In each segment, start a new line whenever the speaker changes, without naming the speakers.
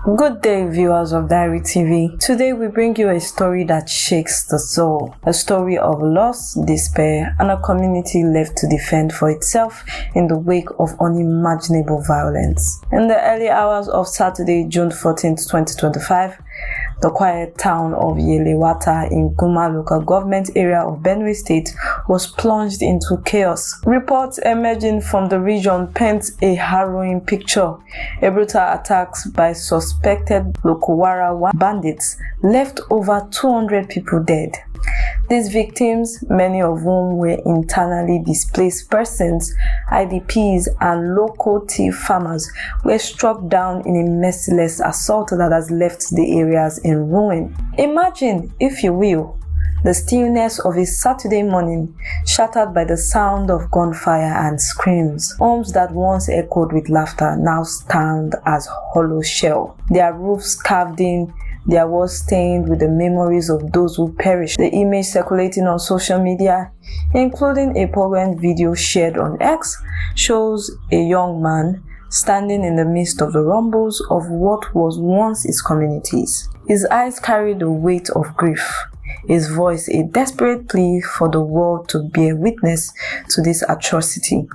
Good day, viewers of Diary TV. Today we bring you a story that shakes the soul. A story of loss, despair, and a community left to defend for itself in the wake of unimaginable violence. In the early hours of Saturday, June 14, 2025, the quiet town of Yelewata in Guma Local Government Area of Benue State was plunged into chaos. Reports emerging from the region paint a harrowing picture. A brutal attacks by suspected Lukurawa bandits left over 200 people dead. These victims, many of whom were internally displaced persons, IDPs, and local Tiv farmers, were struck down in a merciless assault that has left the areas in ruin. Imagine, if you will, the stillness of a Saturday morning, shattered by the sound of gunfire and screams. Homes that once echoed with laughter now stand as hollow shell, their roofs carved in, their walls stained with the memories of those who perished. The image circulating on social media, including a poignant video shared on X, shows a young man standing in the midst of the rumbles of what was once his communities. His eyes carry the weight of grief, his voice a desperate plea for the world to bear witness to this atrocity.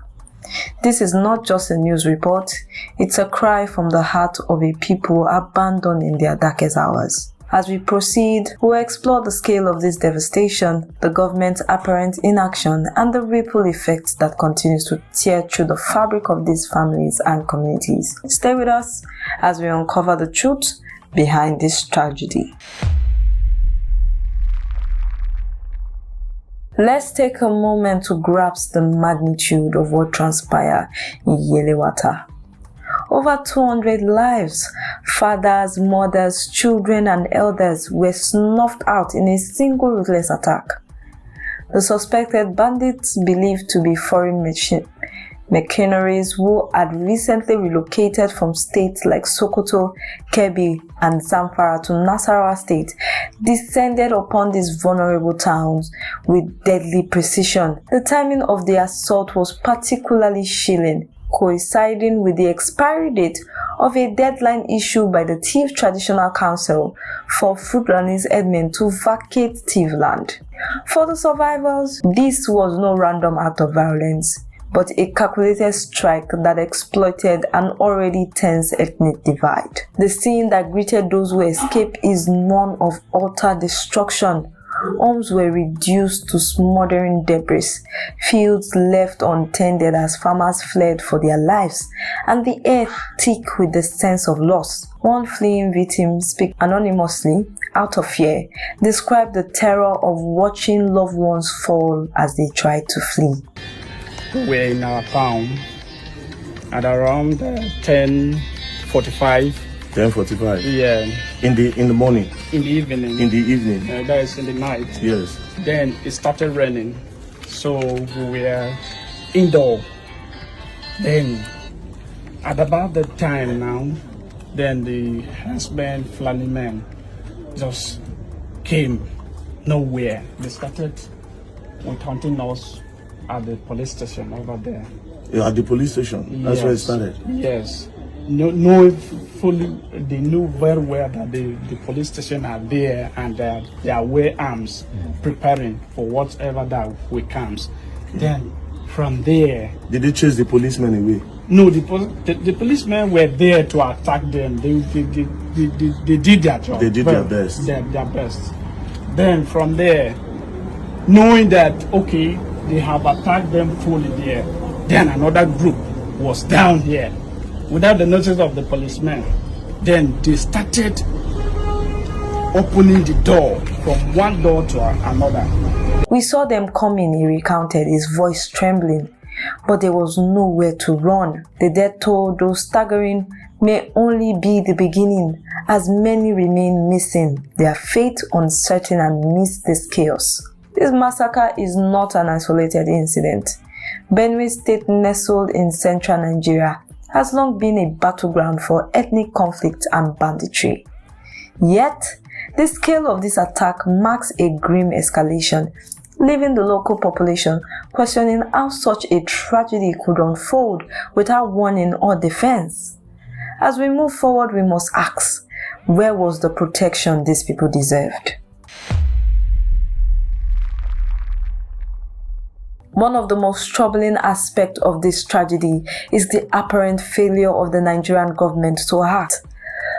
This is not just a news report, it's a cry from the heart of a people abandoned in their darkest hours. As we proceed, we'll explore the scale of this devastation, the government's apparent inaction, and the ripple effects that continues to tear through the fabric of these families and communities. Stay with us as we uncover the truth behind this tragedy. Let's take a moment to grasp the magnitude of what transpired in Yelewata. Over 200 lives, fathers, mothers, children, and elders were snuffed out in a single ruthless attack. The suspected bandits, believed to be foreign mercenaries who had recently relocated from states like Sokoto, Kebbi, and Zamfara to Nasarawa State, descended upon these vulnerable towns with deadly precision. The timing of the assault was particularly chilling, coinciding with the expiry date of a deadline issued by the Tiv Traditional Council for Fulani's herdsmen to vacate Tiv land. For the survivors, this was no random act of violence, but a calculated strike that exploited an already tense ethnic divide. The scene that greeted those who escaped is one of utter destruction. Homes were reduced to smoldering debris, fields left untended as farmers fled for their lives, and the air thick with the sense of loss. One fleeing victim, speaking anonymously out of fear, described the terror of watching loved ones fall as they tried to flee.
We're in our farm at around 10:45.
10:45.
Yeah.
In the morning.
In the evening.
In the evening.
That is in the night.
Yes.
Then it started raining, so we were indoor. Then at about the time now, then the herdsmen, Fulani men, just came nowhere. They started hunting us at the police station over there.
Yeah, at the police station? That's where it started?
Yes. They knew very well that the police station are there and they are wear arms, preparing for whatever that will comes. Then from there...
Did they chase the policemen away?
No, the policemen were there to attack them. They did their job.
They did their best.
Their best. Then from there, knowing that, okay, they have attacked them fully there, then another group was down here without the notice of the policemen. Then they started opening the door from one door to another.
We saw them coming, he recounted, his voice trembling, but there was nowhere to run. The death toll, though staggering, may only be the beginning, as many remain missing, their fate uncertain amidst this chaos. This massacre is not an isolated incident. Benue State, nestled in central Nigeria, has long been a battleground for ethnic conflict and banditry. Yet, the scale of this attack marks a grim escalation, leaving the local population questioning how such a tragedy could unfold without warning or defense. As we move forward, we must ask, where was the protection these people deserved? One of the most troubling aspects of this tragedy is the apparent failure of the Nigerian government to act.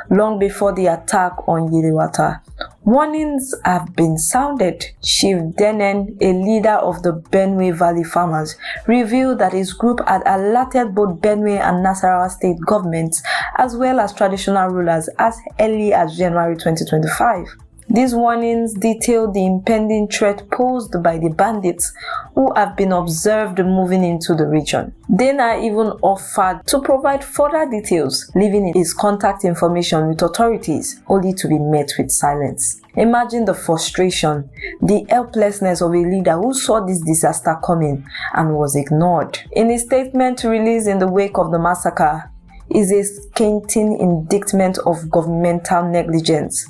Long before the attack on Yelewata, warnings have been sounded. Chief Denen, a leader of the Benue Valley Farmers, revealed that his group had alerted both Benue and Nasarawa state governments as well as traditional rulers as early as January 2025. These warnings detailed the impending threat posed by the bandits who have been observed moving into the region. Dena even offered to provide further details, leaving his contact information with authorities, only to be met with silence. Imagine the frustration, the helplessness of a leader who saw this disaster coming and was ignored. In a statement released in the wake of the massacre, is a scathing indictment of governmental negligence.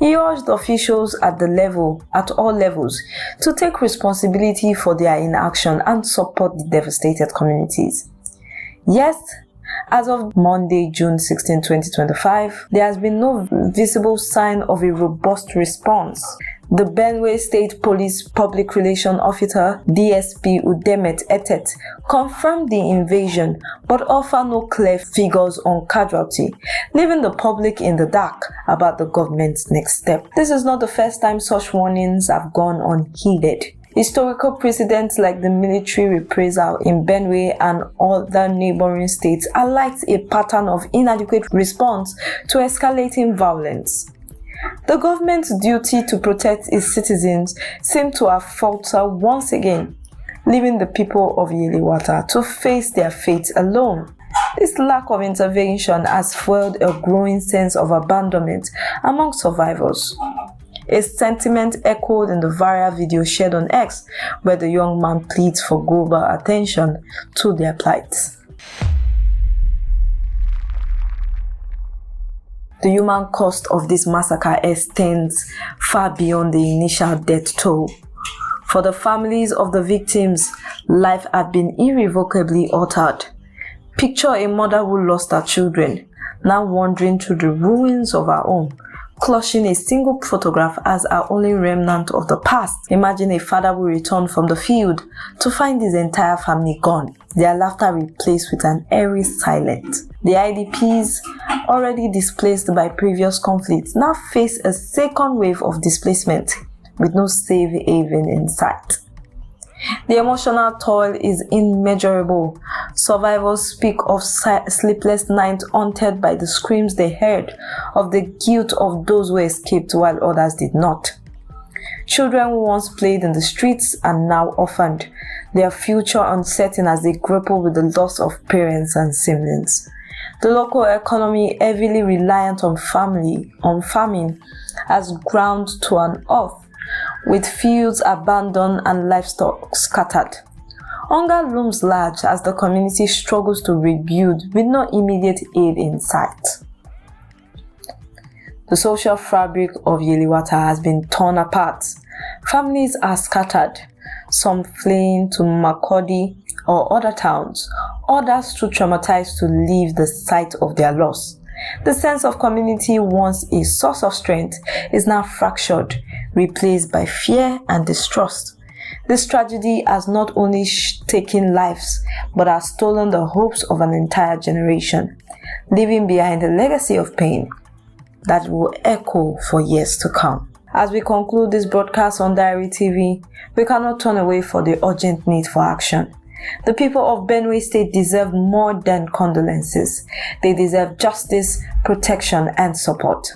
He urged officials at all levels, to take responsibility for their inaction and support the devastated communities. Yes, as of Monday, June 16, 2025, there has been no visible sign of a robust response. The Benue State Police Public Relations Officer, DSP Udemet Etet, confirmed the invasion but offered no clear figures on casualty, leaving the public in the dark about the government's next step. This is not the first time such warnings have gone unheeded. Historical precedents like the military reprisal in Benue and other neighboring states highlight a pattern of inadequate response to escalating violence. The government's duty to protect its citizens seemed to have faltered once again, leaving the people of Yelewata to face their fate alone. This lack of intervention has fueled a growing sense of abandonment among survivors. A sentiment echoed in the viral video shared on X, where the young man pleads for global attention to their plight. The human cost of this massacre extends far beyond the initial death toll. For the families of the victims, life had been irrevocably altered. Picture a mother who lost her children, now wandering through the ruins of her home, clutching a single photograph as her only remnant of the past. Imagine a father who returned from the field to find his entire family gone, their laughter replaced with an eerie silence. The IDPs, already displaced by previous conflicts, now face a second wave of displacement with no safe haven in sight. The emotional toll is immeasurable. Survivors speak of sleepless nights haunted by the screams they heard, of the guilt of those who escaped while others did not. Children who once played in the streets are now orphaned, their future uncertain as they grapple with the loss of parents and siblings. The local economy, heavily reliant on farming, has ground to an halt, with fields abandoned and livestock scattered. Hunger looms large as the community struggles to rebuild with no immediate aid in sight. The social fabric of Yelewata has been torn apart. Families are scattered, some fleeing to Makurdi or other towns, others too traumatized to leave the site of their loss. The sense of community, once a source of strength, is now fractured, replaced by fear and distrust. This tragedy has not only taken lives, but has stolen the hopes of an entire generation, leaving behind a legacy of pain that will echo for years to come. As we conclude this broadcast on Diary TV, we cannot turn away from the urgent need for action. The people of Benue State deserve more than condolences. They deserve justice, protection, and support.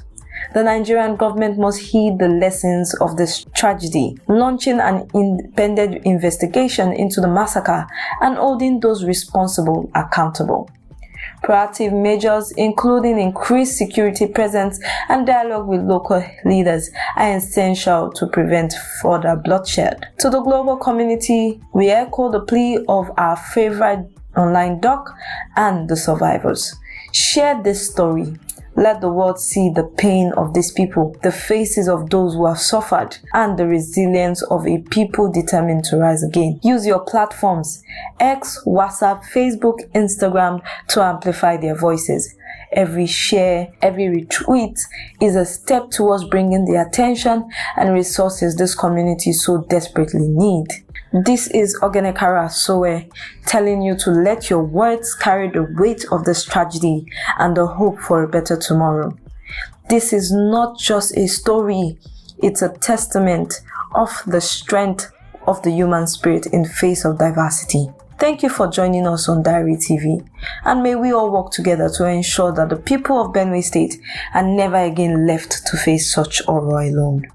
The Nigerian government must heed the lessons of this tragedy, launching an independent investigation into the massacre and holding those responsible accountable. Proactive measures, including increased security presence and dialogue with local leaders, are essential to prevent further bloodshed. To the global community, we echo the plea of our favorite online doc and the survivors. Share this story. Let the world see the pain of these people, the faces of those who have suffered, and the resilience of a people determined to rise again. Use your platforms, X, WhatsApp, Facebook, Instagram, to amplify their voices. every share, every retweet is a step towards bringing the attention and resources this community so desperately need. This is Ogenekara Soe telling you to let your words carry the weight of this tragedy and the hope for a better tomorrow. This is not just a story, it's a testament of the strength of the human spirit in face of diversity. Thank you for joining us on Diary TV, and may we all work together to ensure that the people of Benue State are never again left to face such horror alone.